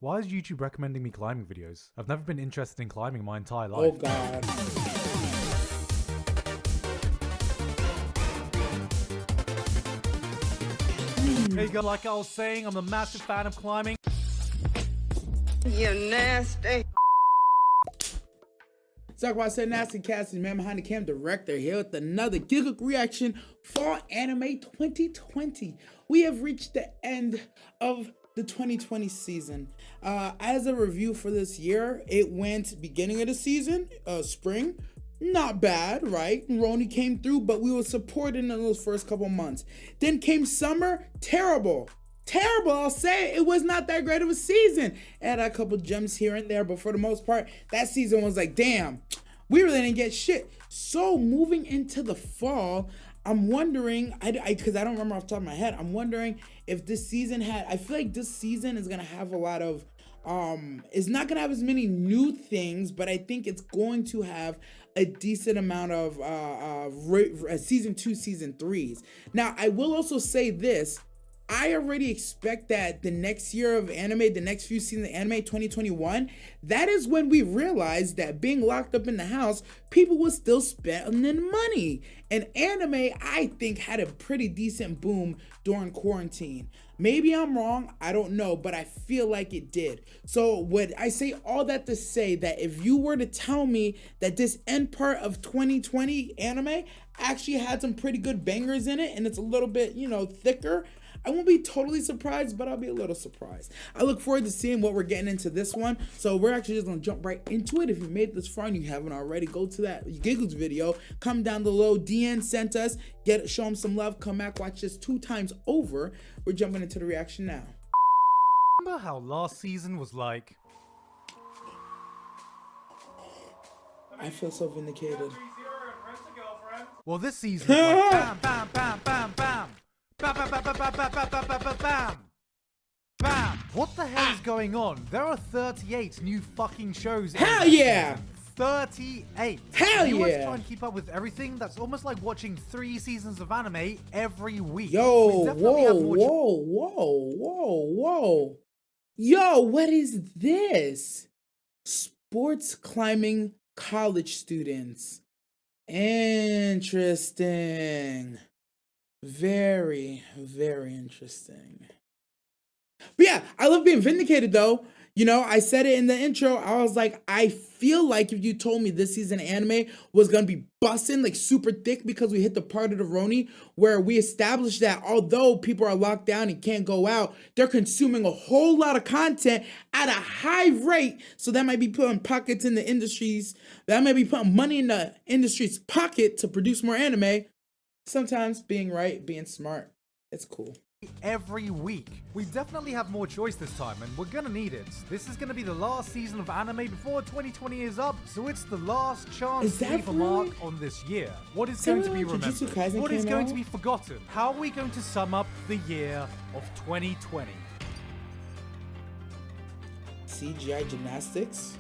Why is YouTube recommending me climbing videos? I've never been interested in climbing my entire life. Oh god. Hey guys, like I was saying, I'm a massive fan of climbing. You nasty. Talk about said nasty Cassie, man behind the cam director here with another GIGGUK reaction for Anime 2020. We have reached the end of the 2020 season. As a review for this year, it went beginning of the season, spring, not bad, right? Roni came through, but we were supported in those first couple months. Then came summer, terrible. Terrible, I'll say it was not that great of a season. It had a couple gems here and there, but for the most part, that season was like, damn, we really didn't get shit. So moving into the fall, I'm wondering, because I don't remember off the top of my head, I'm wondering if this season had, I feel like this season is gonna have a lot of, it's not gonna have as many new things, but I think it's going to have a decent amount of season 2, season 3s. Now, I will also say this, I already expect that the next year of anime, the next few seasons of anime, 2021, that is when we realized that being locked up in the house, people were still spending money. And anime, I think, had a pretty decent boom during quarantine. Maybe I'm wrong, I don't know, but I feel like it did. So what I say all that to say that if you were to tell me that this end part of 2020 anime actually had some pretty good bangers in it and it's a little bit, you know, thicker, I won't be totally surprised, but I'll be a little surprised. I look forward to seeing what we're getting into this one. So we're actually just gonna jump right into it. If you made this far and you haven't already, go to that GIGGUK video, come down below, DN sent us, show them some love, come back, watch this 2 times over. We're jumping into the reaction now. Remember how last season was like? I feel so vindicated. Well, this season is like bam, bam, bam, bam, bam. Bam, bam, bam, bam, bam, bam, bam, bam, bam, bam, bam. What the hell is going on? There are 38 new fucking shows. Hell yeah! 38. Hell you always yeah! try and keep up with everything. That's almost like watching 3 seasons of anime every week. Yo, whoa. Yo, what is this? Sports climbing college students. Interesting. Very, very interesting. But yeah, I love being vindicated though. You know, I said it in the intro. I was like, I feel like if you told me this season anime was gonna be busting like super thick because we hit the part of the Roni where we established that although people are locked down and can't go out, they're consuming a whole lot of content at a high rate. So that might be putting pockets in the industries. That might be putting money in the industry's pocket to produce more anime. Sometimes being right, being smart, it's cool. Every week. We definitely have more choice this time, and we're gonna need it. This is gonna be the last season of anime before 2020 is up, so it's the last chance to leave a mark on this year. What is going to be remembered? Jujutsu Kaisen What is came going out? to be forgotten? How are we going to sum up the year of 2020? CGI gymnastics?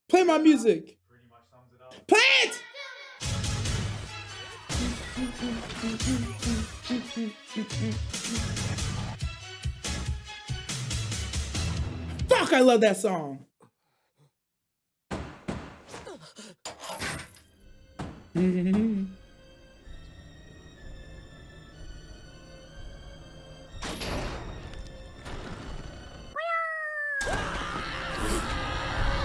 Play my music. Pretty much sums it up. Play it! Fuck, I love that song.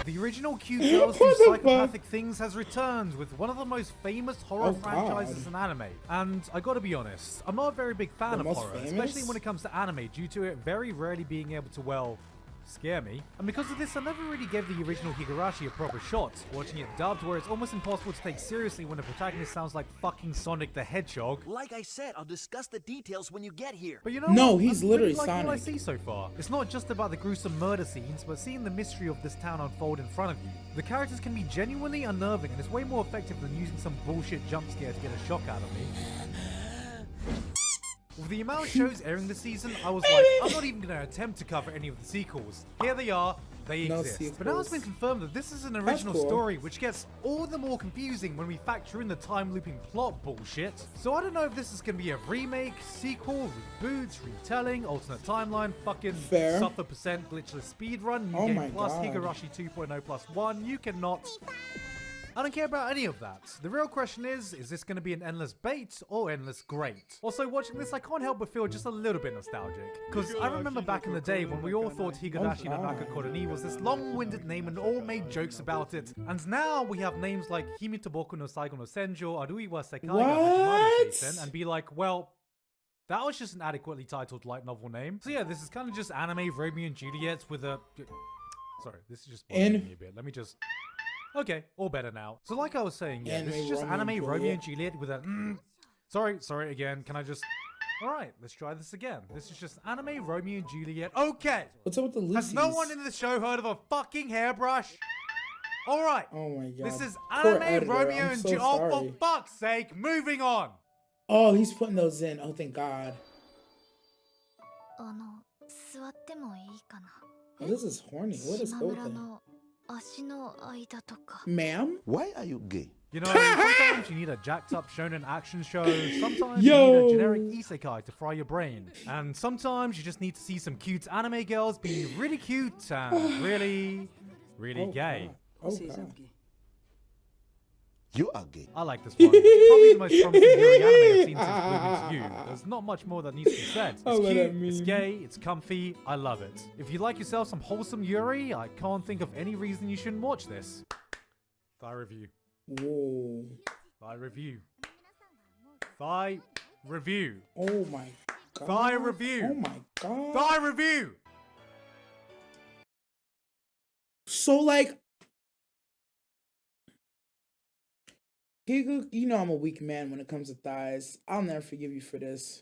The original cute girls do psychopathic things has returned with one of the most famous horror franchises in anime. And I gotta be honest, I'm not a very big fan of horror, especially when it comes to anime, due to it very rarely being able to, well, scare me. And because of this, I never really gave the original Higurashi a proper shot, watching it dubbed where it's almost impossible to take seriously when the protagonist sounds like fucking Sonic the Hedgehog. Like I said, I'll discuss the details when you get here. But you know No, what? he's I'm literally really liking what I Sonic. see so far. It's not just about the gruesome murder scenes, but seeing the mystery of this town unfold in front of you. The characters can be genuinely unnerving, and it's way more effective than using some bullshit jump scare to get a shock out of me. With the amount of shows airing this season, I was like, I'm not even going to attempt to cover any of the sequels. Here they are, they No exist. But now it's been confirmed that this is an original cool. story, which gets all the more confusing when we factor in the time looping plot bullshit. So I don't know if this is going to be a remake, sequel, reboot, retelling, alternate timeline, fucking Fair. suffer percent glitchless speedrun, new Oh game my plus, God. Higurashi 2.0 plus 1, you cannot... I don't care about any of that. The real question is this going to be an endless bait or endless great? Also, watching this, I can't help but feel just a little bit nostalgic. Because I remember back in the day when we all thought Higurashi no Nakakoroni was this long-winded name and all made jokes about it. And now we have names like Himi to Boku no Saigo no Senjo, Arui wa Sekai ga Hajimaru Seisen, and be like, well, that was just an adequately titled light novel name. So yeah, this is kind of just anime Romeo and Juliet with a... Sorry, this is just bothering me a bit. Let me just... Okay, all better now. So like I was saying, yeah, this is just anime Romeo and Juliet with a... Sorry again, can I just... Alright, let's try this again. This is just anime Romeo and Juliet. Okay! What's up with the Lucy's? Has no one in this show heard of a fucking hairbrush? Alright. Oh my God. This is Poor anime editor, Romeo I'm and so Juliet. Oh, for sorry. fuck's sake, moving on! Oh, he's putting those in. Oh, thank God. 座ってもいいかな。 Oh, this is horny. What is 島 going 村 on? の足の間とか。 Ma'am? Why are you gay? You know, sometimes you need a jacked up shonen action show, sometimes you Yo. need a generic isekai to fry your brain, and sometimes you just need to see some cute anime girls be really cute and really gay. God. Oh, God. You are gay. I like this one. It's probably the most promising yuri anime I've seen since Blooming to You. There's not much more that needs to be said. It's Oh, what cute, a meme. it's gay, it's comfy, I love it. If you like yourself some wholesome yuri, I can't think of any reason you shouldn't watch this. Thigh review. Whoa. Thigh review. Thigh review. Oh my God. Thigh review. Oh my God. Thigh review. So like, GIGGUK, you know I'm a weak man when it comes to thighs. I'll never forgive you for this.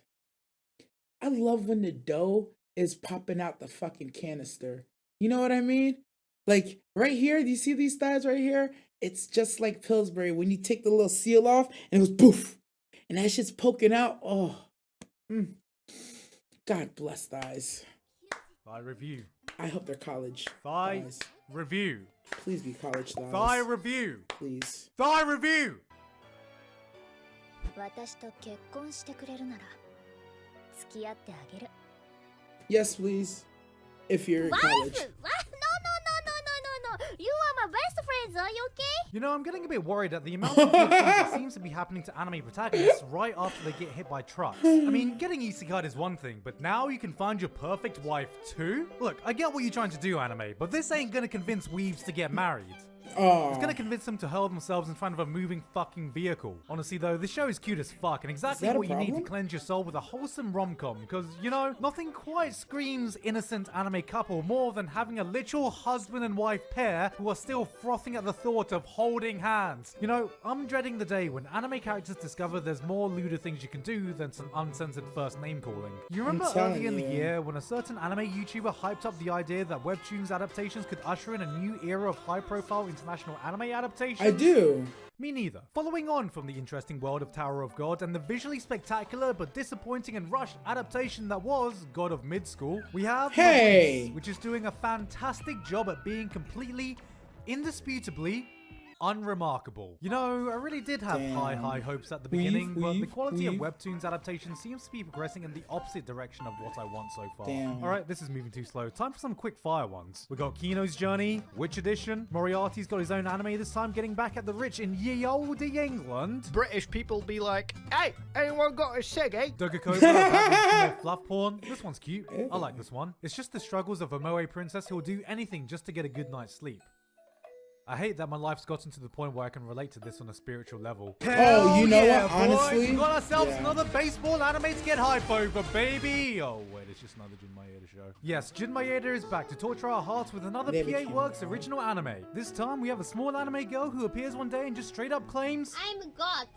I love when the dough is popping out the fucking canister. You know what I mean? Like right here, do you see these thighs right here? It's just like Pillsbury when you take the little seal off and it goes poof. And that shit's poking out. Oh. God bless thighs. Thigh review. I hope they're college. Thigh thighs. review. Please be college thighs. Thigh review. Please. Thigh review. 私と結婚してくれるなら付き合ってあげる。 Yes, please. If you're in college. No. You are my best friends, are you okay? You know, I'm getting a bit worried at the amount of good things that seems to be happening to anime protagonists right after they get hit by trucks. I mean, getting isekai is one thing, but now you can find your perfect wife too? Look, I get what you're trying to do, anime, but this ain't gonna convince weebs to get married. Oh. It's gonna convince them to hurl themselves in front of a moving fucking vehicle. Honestly though, this show is cute as fuck and exactly that a what you need to problem? cleanse your soul with a wholesome rom-com, because, you know, nothing quite screams innocent anime couple more than having a literal husband and wife pair who are still frothing at the thought of holding hands. You know, I'm dreading the day when anime characters discover there's more lewder things you can do than some uncensored first name calling. You remember telling early in the you. year when a certain anime YouTuber hyped up the idea that Webtoon's adaptations could usher in a new era of high-profile international anime adaptations? I do. Me neither. Following on from the interesting world of Tower of God and the visually spectacular but disappointing and rushed adaptation that was God of Mid-School, we have Hey! Noise, which is doing a fantastic job at being completely, indisputably, unremarkable. You know, I really did have high hopes at the beginning, but the quality of Webtoon's adaptation seems to be progressing in the opposite direction of what I want so far. Alright, this is moving too slow. Time for some quick fire ones. We got Kino's Journey, Witch Edition, Moriarty's got his own anime this time, getting back at the rich in ye olde England. British people be like, hey, anyone got a seg, eh? Dogakoba, fluff porn. This one's cute. I like this one. It's just the struggles of a moe princess who will do anything just to get a good night's sleep. I hate that my life's gotten to the point where I can relate to this on a spiritual level. Oh, you know yeah, what? Honestly, boys, we got ourselves yeah. another baseball anime to get hype over, baby. Oh wait, it's just another Jin Maeda show. Yes, Jin Maeda is back to torture our hearts with another Baby PA Kim, Works bro. original anime. This time we have a small anime girl who appears one day and just straight up claims, I'm God.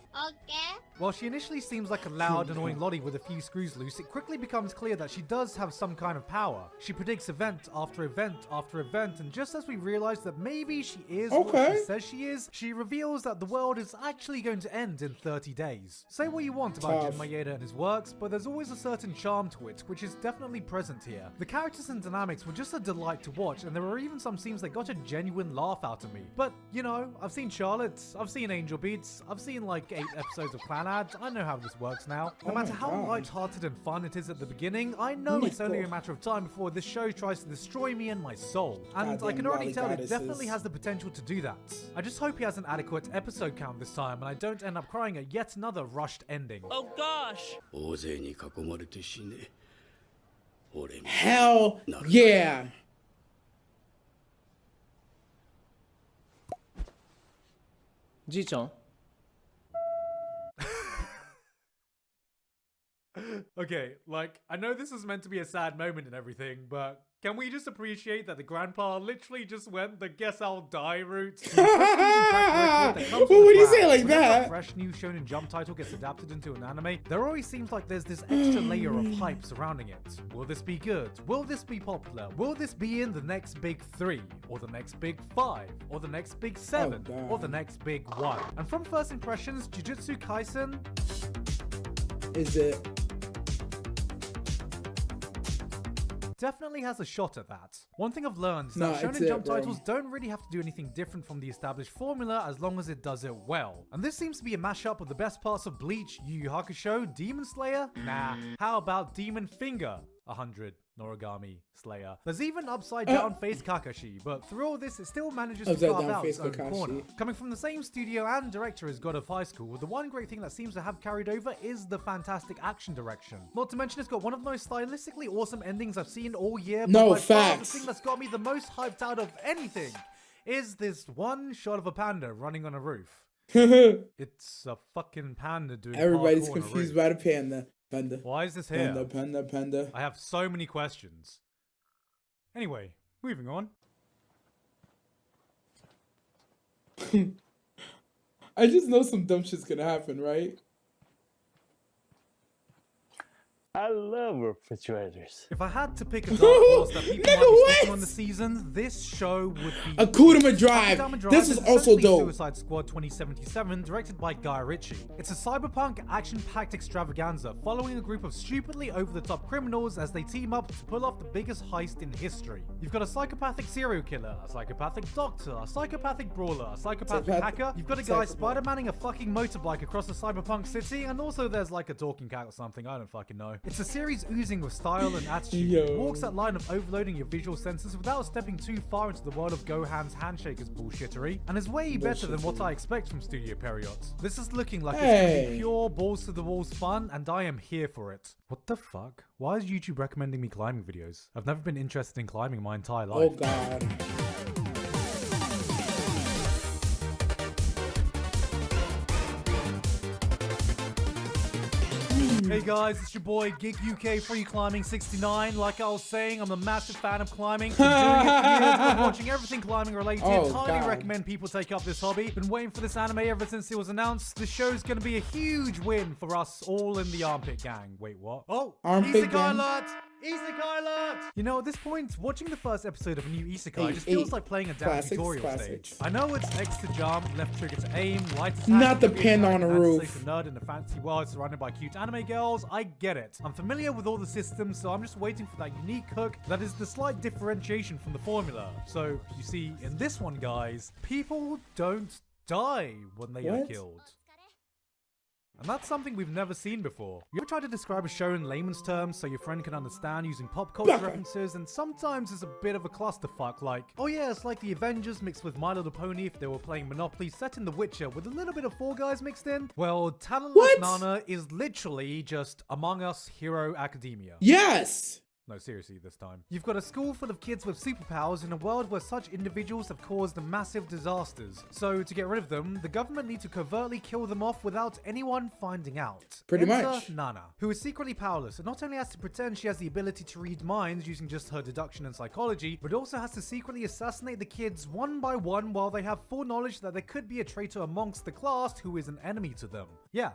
While she initially seems like a loud, annoying lolly with a few screws loose, it quickly becomes clear that she does have some kind of power. She predicts event after event after event, and just as we realize that maybe she is what she says she is, she reveals that the world is actually going to end in 30 days. Say what you want about Jin Maeda and his works, but there's always a certain charm to it, which is definitely present here. The characters and dynamics were just a delight to watch, and there were even some scenes that got a genuine laugh out of me. But, you know, I've seen Charlotte, I've seen Angel Beats, I've seen like 8 episodes of Clan Ads, I know how this works now. No matter how light-hearted and fun it is at the beginning, I know it's only a matter of time before this show tries to destroy me and my soul. And I can already tell it definitely has the potential to do that. I just hope he has an adequate episode count this time and I don't end up crying at yet another rushed ending. Oh gosh! Hell yeah! Ji-chan. Okay, like, I know this is meant to be a sad moment and everything, but can we just appreciate that the grandpa literally just went the guess I'll die route? What would you say like that? A fresh new Shonen Jump title gets adapted into an anime, there always seems like there's this extra layer of hype surrounding it. Will this be good? Will this be popular? Will this be in the next big 3? Or the next big 5? Or the next big 7? Or the next big 1? And from first impressions, Jujutsu Kaisen... Is it... definitely has a shot at that. One thing I've learned is that Shonen Jump titles don't really have to do anything different from the established formula as long as it does it well. And this seems to be a mashup of the best parts of Bleach, Yu Yu Hakusho, Demon Slayer? Nah. How about Demon Finger? 100. Noragami Slayer. There's even upside down face Kakashi, but through all this it still manages to carve out its own corner. Coming from the same studio and director as God of High School, the one great thing that seems to have carried over is the fantastic action direction. Not to mention it's got one of the most stylistically awesome endings I've seen all year, but by far the thing that's got me the most hyped out of anything is this one shot of a panda running on a roof. It's a fucking panda doing Everybody's confused by the panda. Panda. Why is this here? Panda. I have so many questions. Anyway, moving on. I just know some dumb shit's gonna happen, right? I love refrigerators. If I had to pick a dark horse that people might be sticking on the season, this show would be Akudama Drive. This is also dope. Suicide Squad 2077, directed by Ritchie. It's a cyberpunk action-packed extravaganza following a group of stupidly over-the-top criminals as they team up to pull off the biggest heist in history. You've got a psychopathic serial killer, a psychopathic doctor, a psychopathic brawler, a psychopathic hacker. You've got a guy Spider-Manning a fucking motorbike across a cyberpunk city, and also there's like a talking cat or something. I don't fucking know. It's a series oozing with style and attitude. It walks that line of overloading your visual senses without stepping too far into the world of Gohan's Handshakers bullshittery, and is way better than what I expect from Studio Period. This is looking like it's going to be pure balls to the walls fun, and I am here for it. What the fuck? Why is YouTube recommending me climbing videos? I've never been interested in climbing my entire life. Oh god. Hey guys, it's your boy GIGGUK Free Climbing 69. Like I was saying, I'm a massive fan of climbing. Been doing it for years, been watching everything climbing related. Highly recommend people take up this hobby. Been waiting for this anime ever since it was announced. The show's gonna be a huge win for us all in the Armpit Gang. Wait, what? Oh, Isekai alert! Isekai alert! You know, at this point, watching the first episode of a new Isekai just feels like playing a damn tutorial stage. I know it's X to jump, left trigger to aim, right to not the pin on a roof. Nerd in a fantasy world surrounded by cute anime girls. I get it. I'm familiar with all the systems, so I'm just waiting for that unique hook that is the slight differentiation from the formula. So, you see, in this one, guys, people don't die when they are killed. And that's something we've never seen before. You ever try to describe a show in layman's terms so your friend can understand using pop culture references, and sometimes it's a bit of a clusterfuck, like, oh yeah, it's like the Avengers mixed with My Little Pony if they were playing Monopoly set in The Witcher with a little bit of Fall Guys mixed in? Well, Talentless Nana is literally just Among Us Hero Academia. Yes! No, seriously this time. You've got a school full of kids with superpowers in a world where such individuals have caused massive disasters. So to get rid of them, the government need to covertly kill them off without anyone finding out. Pretty Enter much. Nana, who is secretly powerless and not only has to pretend she has the ability to read minds using just her deduction and psychology, but also has to secretly assassinate the kids one by one while they have full knowledge that there could be a traitor amongst the class who is an enemy to them. Yeah.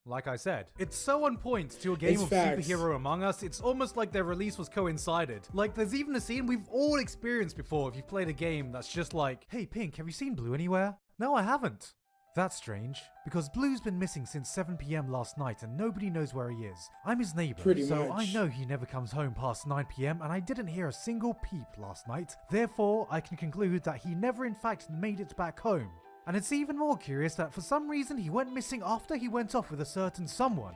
Like I said, it's so on point to a game of Superhero Among Us, it's almost like their release was coincided. Like, there's even a scene we've all experienced before if you've played a game that's just like, hey Pink, have you seen Blue anywhere? No, I haven't. That's strange, because Blue's been missing since 7 PM last night and nobody knows where he is. I'm his neighbor, so I know he never comes home past 9 PM and I didn't hear a single peep last night. Therefore, I can conclude that he never in fact made it back home. And it's even more curious that for some reason he went missing after he went off with a certain someone.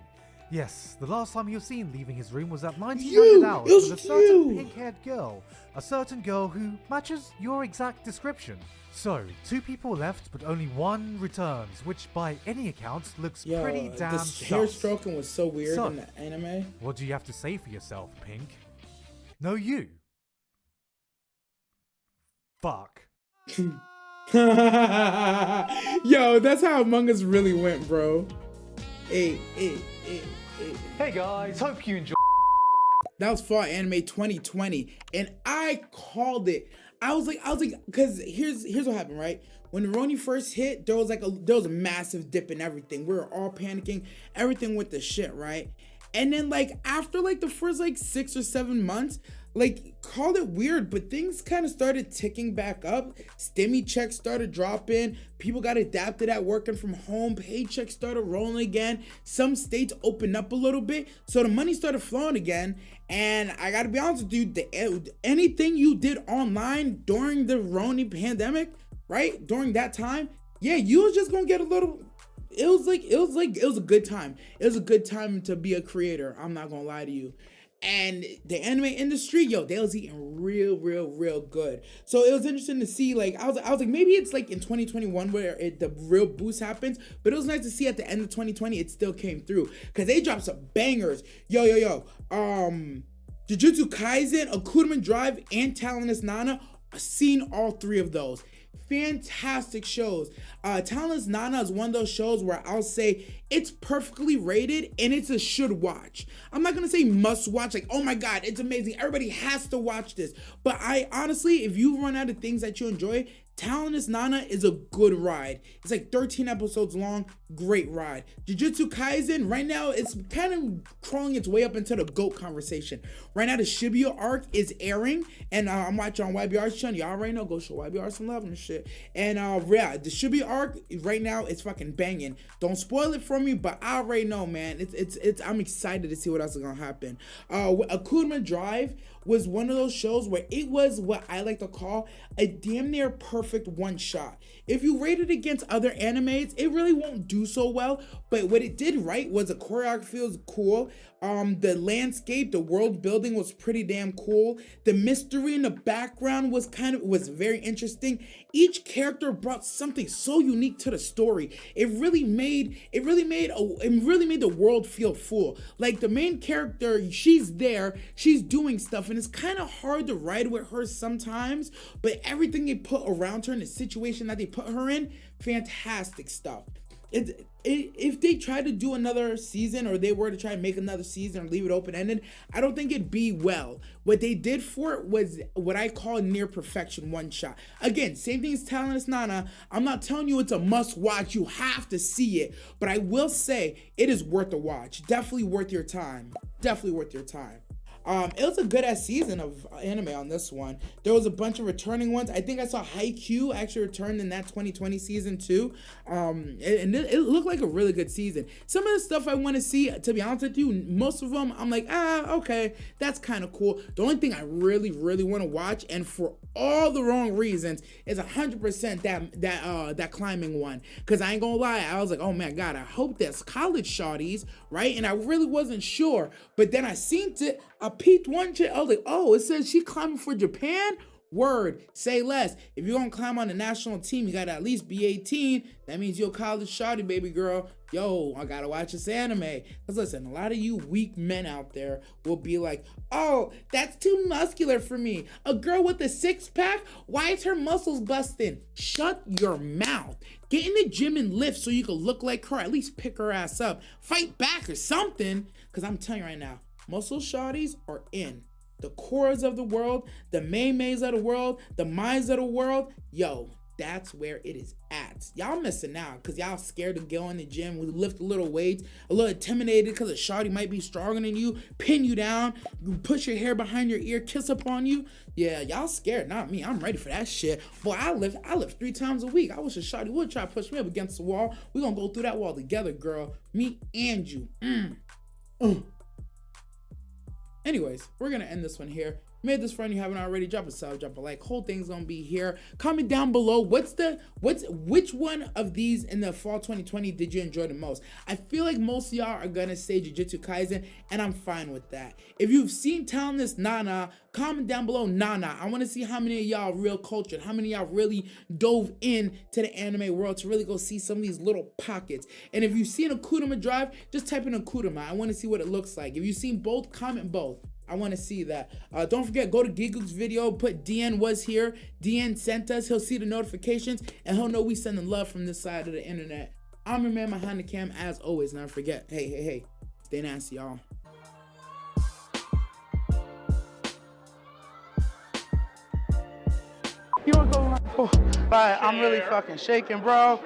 Yes, the last time he was seen leaving his room was at 1900 hours with a certain pink-haired girl. A certain girl who matches your exact description. So, 2 people left, but only 1 returns, which by any account looks pretty damn sus. The hair stroking was so weird in the anime. What do you have to say for yourself, Pink? No, you. Fuck. Yo, that's how Among Us really went, bro. Hey guys, hope you enjoy. That was Fall Anime 2020, and I called it. I was like, because here's what happened, right? When Roni first hit, there was a massive dip in everything. We were all panicking, everything went to shit, right? And then like after like the first like 6 or 7 months, like, called it weird, but things kind of started ticking back up. Stimmy checks started dropping. People got adapted at working from home. Paychecks started rolling again. Some states opened up a little bit, so the money started flowing again. And I gotta be honest with you, anything you did online during the Roni pandemic, right? During that time, yeah, you was just gonna get a little. It was a good time. It was a good time to be a creator. I'm not gonna lie to you. And the anime industry, yo, they was eating real good. So it was interesting to see, like, I was like, maybe it's like in 2021 where the real boost happens, but it was nice to see at the end of 2020, it still came through. Cause they dropped some bangers. Yo. Jujutsu Kaisen, Akudama Drive, and Talentless Nana, I've seen all 3 of those. Fantastic shows. Talentless Nana is one of those shows where I'll say it's perfectly rated and it's a should watch. I'm not gonna say must watch, like, oh my god, it's amazing, everybody has to watch this. But I honestly, if you run out of things that you enjoy, Talentless Nana is a good ride. It's like 13 episodes long, great ride. Jujutsu Kaisen, right now, it's kind of crawling its way up into the GOAT conversation. Right now, the Shibuya arc is airing, and I'm watching on YBR's channel. Y'all already know, go show YBR some love and shit. And yeah, the Shibuya arc right now, it's fucking banging. Don't spoil it for me, but I already know, man. I'm excited to see what else is gonna happen. Akudama Drive was one of those shows where it was what I like to call a damn near perfect one shot. If you rate it against other animes, it really won't do so well, but what it did right was the choreography was cool. The landscape, the world building was pretty damn cool. The mystery in the background was very interesting. Each character brought something so unique to the story. It really made the world feel full. Like the main character, she's there, she's doing stuff, and it's kind of hard to ride with her sometimes, but everything they put around her and the situation that they put her in, fantastic stuff. If they try to do another season, or they were to try and make another season or leave it open-ended, I don't think it'd be well. What they did for it was what I call near perfection one shot. Again, same thing as Talentless Nana. I'm not telling you it's a must watch, you have to see it, but I will say it is worth a watch. Definitely worth your time. Definitely worth your time. It was a good ass season of anime on this one. There was a bunch of returning ones. I think I saw Haikyuu actually returned in that 2020 season too. And it looked like a really good season. Some of the stuff I want to see, to be honest with you, most of them I'm like, okay, that's kind of cool. The only thing I really want to watch, and for all the wrong reasons, is 100% that climbing one. Cause I ain't gonna lie, I was like, oh my god, I hope there's college shawties, right? And I really wasn't sure, but then I seen it. I peeped one chick, I was like, oh, it says she climbing for Japan? Word, say less. If you're gonna climb on the national team, you gotta at least be 18. That means you're a college shawty, baby girl. Yo, I gotta watch this anime. Cause listen, a lot of you weak men out there will be like, oh, that's too muscular for me. A girl with a six-pack, why is her muscles busting? Shut your mouth. Get in the gym and lift so you can look like her. At least pick her ass up. Fight back or something. Cause I'm telling you right now, muscle shawties are in. The cores of the world, the May-Mays of the world, the Mai's of the world, yo, that's where it is at. Y'all missing out because y'all scared to go in the gym, lift a little weights, a little intimidated because a shawty might be stronger than you, pin you down, push your hair behind your ear, kiss up on you. Yeah, y'all scared, not me. I'm ready for that shit. Boy, I lift 3 times a week. I wish a shawty would try to push me up against the wall. We're gonna go through that wall together, girl. Me and you. Anyways, we're gonna end this one here. Made this friend, you haven't already, drop a sub, drop a like. Whole thing's gonna be here. Comment down below which one of these in the fall 2020 did you enjoy the most? I feel like most of y'all are gonna say Jujutsu Kaisen, and I'm fine with that. If you've seen Talentless Nana, comment down below Nana. I want to see how many of y'all real cultured, how many of y'all really dove in to the anime world to really go see some of these little pockets. And if you've seen Akudama Drive, just type in Akudama. I want to see what it looks like. If you've seen both, comment both. I want to see that. Don't forget, go to GIGGUK's video, put DN was here. DN sent us. He'll see the notifications, and he'll know we sending love from this side of the internet. I'm your man behind the cam, as always. Never forget, hey, stay nasty, y'all. You wanna go? Oh, right, I'm really fucking shaking, bro.